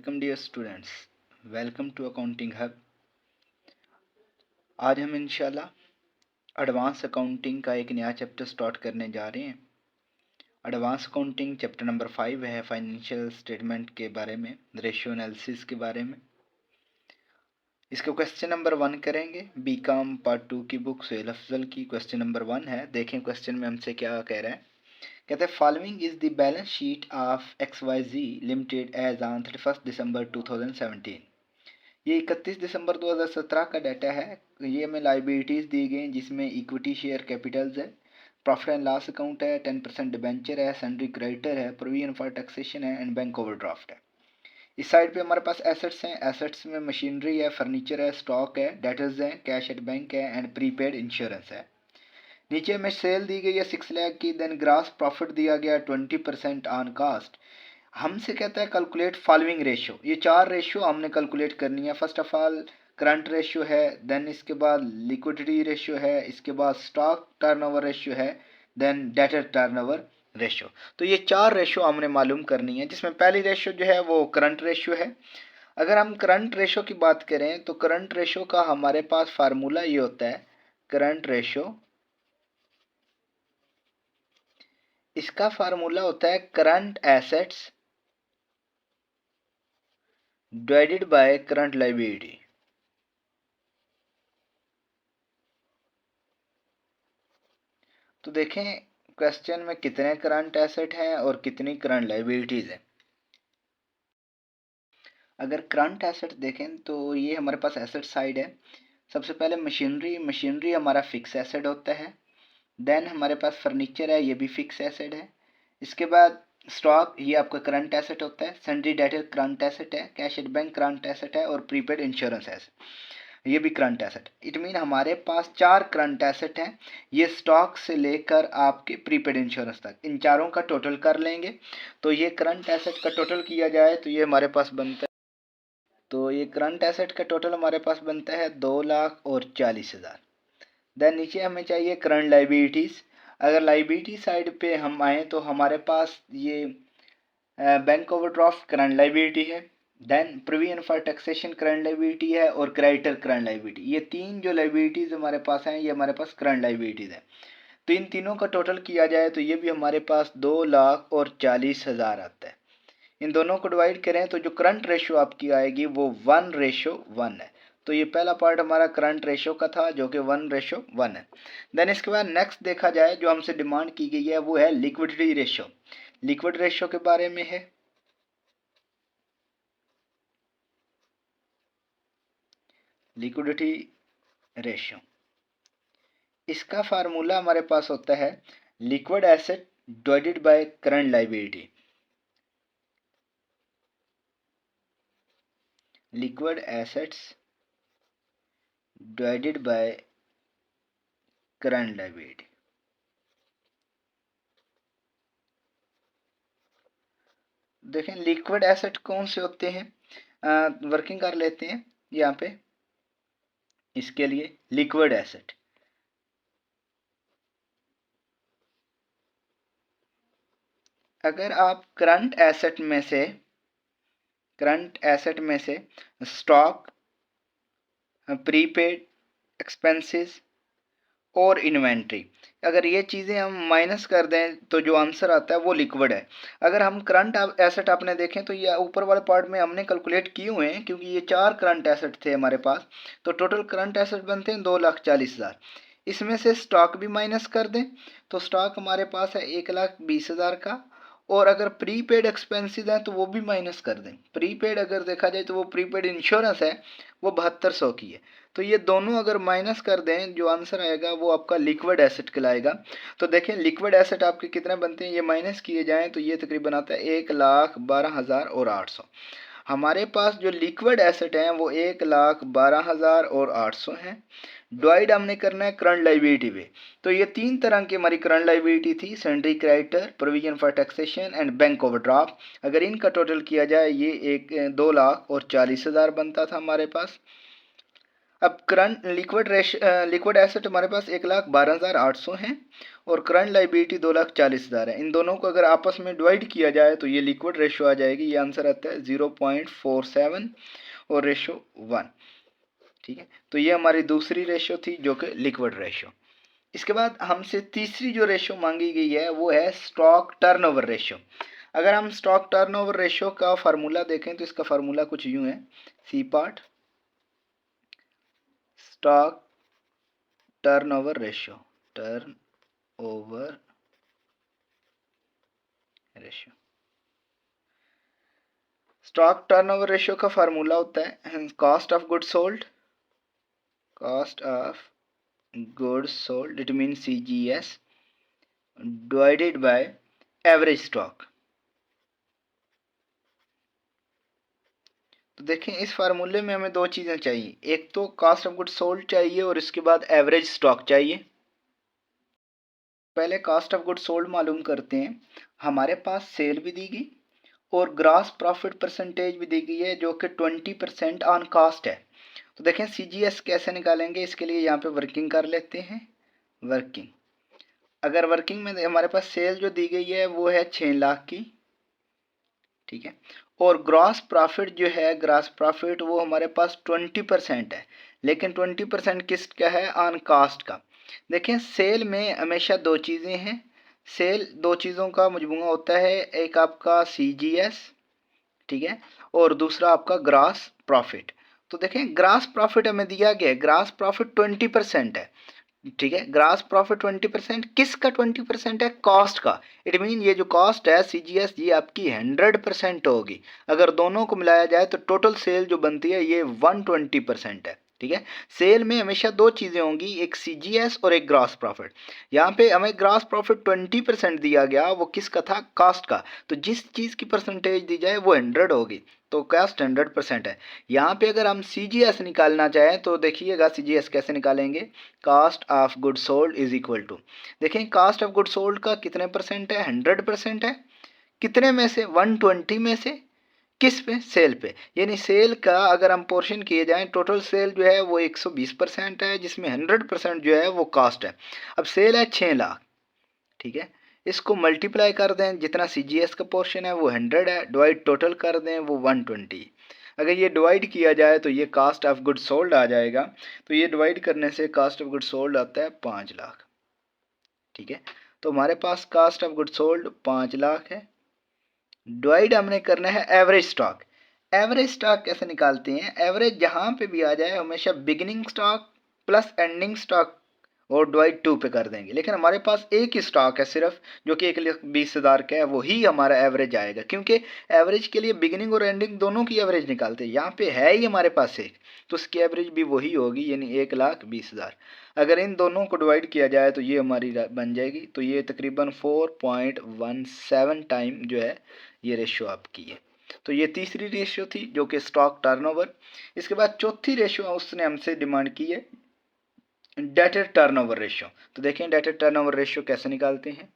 Welcome dear students, welcome to accounting hub. आज हम इंशाल्लाह एडवांस अकाउंटिंग का एक नया चैप्टर स्टार्ट करने जा रहे हैं। एडवांस अकाउंटिंग चैप्टर नंबर 5 है, फाइनेंशियल स्टेटमेंट के बारे में, रेशियो एनालिसिस के बारे में। इसका क्वेश्चन नंबर 1 करेंगे। बीकॉम पार्ट 2 की बुक सुहेल अफजल की क्वेश्चन नंबर 1 है। देखें क्वेश्चन में हमसे क्या कह रहा है। कहते हैं following is the balance sheet of XYZ limited as on 31 December 2017। ये 31 दिसंबर 2017 का डाटा है। ये हमें लाइबिलिटीज़ दी गई जिसमें इक्विटी शेयर कैपिटल्स है, प्रॉफिट एंड लॉस अकाउंट है, 10% डिबेंचर है, सन्ड्री क्रेडिटर है, प्रोविजन फॉर टैक्सेशन है एंड बैंक ओवरड्राफ्ट है। इस साइड पे हमारे पास एसेट्स हैं। एसेट्स में मशीनरी है, फर्नीचर है, स्टॉक है, डेटर्स है, कैश एट बैंक है एंड प्रीपेड इंश्योरेंस है। नीचे में सेल दी गई है 6 लाख की। देन ग्रास प्रॉफिट दिया गया 20% ऑन कास्ट। हमसे कहता है कैलकुलेट फॉलोइंग रेशियो। ये 4 रेशियो हमने कैलकुलेट करनी है। First of all current ratio है, देन इसके बाद लिक्विडिटी रेशियो है, इसके बाद स्टॉक टर्नओवर रेशियो है, देन डेटर टर्नओवर रेशियो। तो ये 4 रेशियो हमने मालूम करनी है, जिसमें पहली रेशियो जो है वो करंट रेशियो है। अगर हम करंट रेशियो की बात करें तो करंट रेशियो का हमारे पास फार्मूला ये होता है। करंट रेशियो, इसका फार्मूला होता है current assets divided by current liability. तो देखें क्वेश्चन में कितने करंट एसेट हैं और कितनी करंट लायबिलिटीज हैं। अगर करंट एसेट देखें तो ये हमारे पास एसेट साइड है। सबसे पहले मशीनरी हमारा फिक्स एसेट होता है। देन हमारे पास फर्नीचर है, ये भी फिक्स एसेट है। इसके बाद स्टॉक, ये आपका करंट एसेट होता है। सन्ड्री डेटर करंट एसेट है, cash at bank current asset है और प्रीपेड इंश्योरेंस एसेट, ये भी करंट एसेट। इट मीन हमारे पास 4 करंट एसेट हैं। ये स्टॉक से लेकर आपके प्रीपेड इंश्योरेंस तक, इन चारों का टोटल कर लेंगे। तो ये करंट एसेट का टोटल किया जाए तो ये हमारे पास बनता है, तो ये करंट एसेट का टोटल हमारे पास बनता है 2,40,000। देन नीचे हमें चाहिए करंट लाइबिलिटीज़। अगर लाइबिलिटी साइड पे हम आए तो हमारे पास ये बैंक ओवरड्राफ्ट करंट लाइबिलिटी है, then provision for taxation current liability है और क्रेडिटर करंट लाइबिलिटी। ये 3 जो लाइबिलिटीज़ हमारे पास हैं ये हमारे पास करंट लाइबिलिटीज़ है। तो इन तीनों का टोटल किया जाए तो ये भी हमारे पास 2,40,000 आता है। इन दोनों को डिवाइड करें तो जो करंट रेशियो आपकी आएगी वो 1:1 है। तो ये पहला पार्ट हमारा करंट रेशियो का था जो कि 1:1 है। देन इसके बाद नेक्स्ट देखा जाए जो हमसे डिमांड की गई है वो है लिक्विडिटी रेशियो। लिक्विड रेशियो के बारे में है। लिक्विडिटी रेशियो, इसका फार्मूला हमारे पास होता है liquid asset divided by current liability. Liquid assets divided by current liability. देखें लिक्विड एसेट कौन से होते हैं, वर्किंग कर लेते हैं यहाँ पे। इसके लिए लिक्विड एसेट, अगर आप करंट एसेट में से स्टॉक, प्रीपेड एक्सपेंसेस और इन्वेंट्री, अगर ये चीज़ें हम माइनस कर दें तो जो आंसर आता है वो लिक्विड है। अगर हम करंट एसेट आपने देखें तो ये ऊपर वाले पार्ट में हमने कैलकुलेट किए हुए हैं क्योंकि ये 4 करंट एसेट थे हमारे पास। तो टोटल करंट एसेट बनते हैं 2,40,000। इसमें से स्टॉक भी माइनस कर दें तो स्टॉक हमारे पास है 1,20,000 का। और अगर प्रीपेड एक्सपेंसेस हैं तो वो भी माइनस कर दें। प्रीपेड अगर देखा जाए तो वो प्रीपेड इंश्योरेंस है, वो 7200 की है। तो ये दोनों अगर माइनस कर दें जो आंसर आएगा वो आपका लिक्विड एसेट कहलाएगा। तो देखें लिक्विड एसेट आपके कितने बनते हैं, ये माइनस किए जाएं तो ये तकरीबन आता है 1,12,800। हमारे पास जो लिक्विड एसेट हैं वो 1,12,800 हैं। डिवाइड हमने करना है करंट लायबिलिटी पे। तो ये 3 तरह की हमारी करंट लायबिलिटी थी, sundry creditor, provision for taxation and bank overdraft. अगर इनका टोटल किया जाए ये 2,40,000 बनता था हमारे पास। अब करंट लिक्विड एसेट हमारे पास 1,12,800 है और करंट लाइबिलिटी 2,40,000 है। इन दोनों को अगर आपस में डिवाइड किया जाए तो ये लिक्विड रेशो आ जाएगी। ये आंसर आता है 0.47 और रेशो 1। ठीक है, तो ये हमारी दूसरी रेशो थी जो कि लिक्विड रेशो। इसके बाद हमसे तीसरी जो रेशो मांगी गई है वो है स्टॉक टर्नओवर रेशो। अगर हम स्टॉक टर्नओवर रेशो का फार्मूला देखें तो इसका फार्मूला कुछ यूं है, सी part stock turnover ratio, turnover ratio. Stock turnover ratio का फार्मूला होता है cost of goods sold, cost of goods sold it mean CGS divided by average stock. तो देखें इस फार्मूले में हमें दो चीज़ें चाहिए, एक तो कॉस्ट ऑफ गुड्स सोल्ड चाहिए और इसके बाद एवरेज स्टॉक चाहिए। पहले कॉस्ट ऑफ गुड्स सोल्ड मालूम करते हैं। हमारे पास सेल भी दी गई और ग्रॉस प्रॉफिट परसेंटेज भी दी गई है जो कि 20% ऑन कॉस्ट है। तो देखें CGS कैसे निकालेंगे, इसके लिए यहाँ पे वर्किंग कर लेते हैं। वर्किंग, अगर वर्किंग में हमारे पास सेल जो दी गई है वो है 6 लाख की, ठीक है, और ग्रॉस प्रॉफिट जो है, ग्रॉस प्रॉफिट वो हमारे पास 20% है, लेकिन 20% किसका है, ऑन कास्ट का। देखें सेल में हमेशा दो चीज़ें हैं, सेल दो चीज़ों का मजमूआ होता है, एक आपका CGS, ठीक है, और दूसरा आपका ग्रॉस प्रॉफिट। तो देखें ग्रॉस प्रॉफिट हमें दिया गया है, ग्रॉस प्रॉफिट 20% है, ठीक है, ग्रॉस प्रॉफिट 20%, किसका 20% है, कॉस्ट का। इट मीन ये जो कॉस्ट है CGS ये आपकी 100% होगी। अगर दोनों को मिलाया जाए तो टोटल सेल जो बनती है ये 120% है। ठीक है, सेल में हमेशा दो चीज़ें होंगी, एक CGS और एक ग्रॉस प्रॉफिट। यहाँ पे हमें ग्रॉस प्रॉफिट 20% दिया गया, वो किसका था, कॉस्ट का। तो जिस चीज़ की परसेंटेज दी जाए वो 100 होगी, तो कॉस्ट 100% है। यहाँ पे अगर हम CGS निकालना चाहें तो देखिएगा CGS कैसे निकालेंगे, cost of good sold is equal to, देखें कास्ट ऑफ गुड सोल्ड का कितने परसेंट है, 100% है, कितने में से, 120 में से, किस पे, सेल पे। यानी सेल का अगर हम पोर्शन किए जाएं, टोटल सेल जो है वो 120% है, जिसमें 100% जो है वो कास्ट है। अब सेल है 6 लाख, ठीक है, इसको मल्टीप्लाई कर दें, जितना CGS का पोर्शन है वो 100 है, डिवाइड टोटल कर दें वो 120। अगर ये डिवाइड किया जाए तो ये कास्ट ऑफ गुड सोल्ड आ जाएगा। तो ये डिवाइड करने से कास्ट ऑफ गुड सोल्ड आता है 5 लाख, ठीक है। तो हमारे पास cost of good sold 5 lakh है, डिवाइड हमने करना है एवरेज स्टॉक। एवरेज स्टॉक कैसे निकालते हैं, एवरेज जहाँ पे भी आ जाए हमेशा beginning stock plus ending stock और डिवाइड 2 पे कर देंगे। लेकिन हमारे पास एक ही स्टॉक है सिर्फ, जो कि 1,20,000 का है, वही हमारा एवरेज आएगा, क्योंकि एवरेज के लिए बिगिनिंग और एंडिंग दोनों की एवरेज निकालते हैं। यहाँ पे है ही हमारे पास एक, तो उसकी एवरेज भी वही होगी, यानी 1,20,000। अगर इन दोनों को डिवाइड किया जाए तो ये हमारी बन जाएगी। तो ये तकरीबन 4.17 टाइम जो है ये रेशियो आपकी है। तो ये तीसरी रेशियो थी जो कि स्टॉक टर्नओवर। इसके बाद चौथी रेशियो उसने हमसे डिमांड की है डेटर टर्नओवर रेशियो। तो देखें डेटर टर्नओवर रेशियो कैसे निकालते हैं।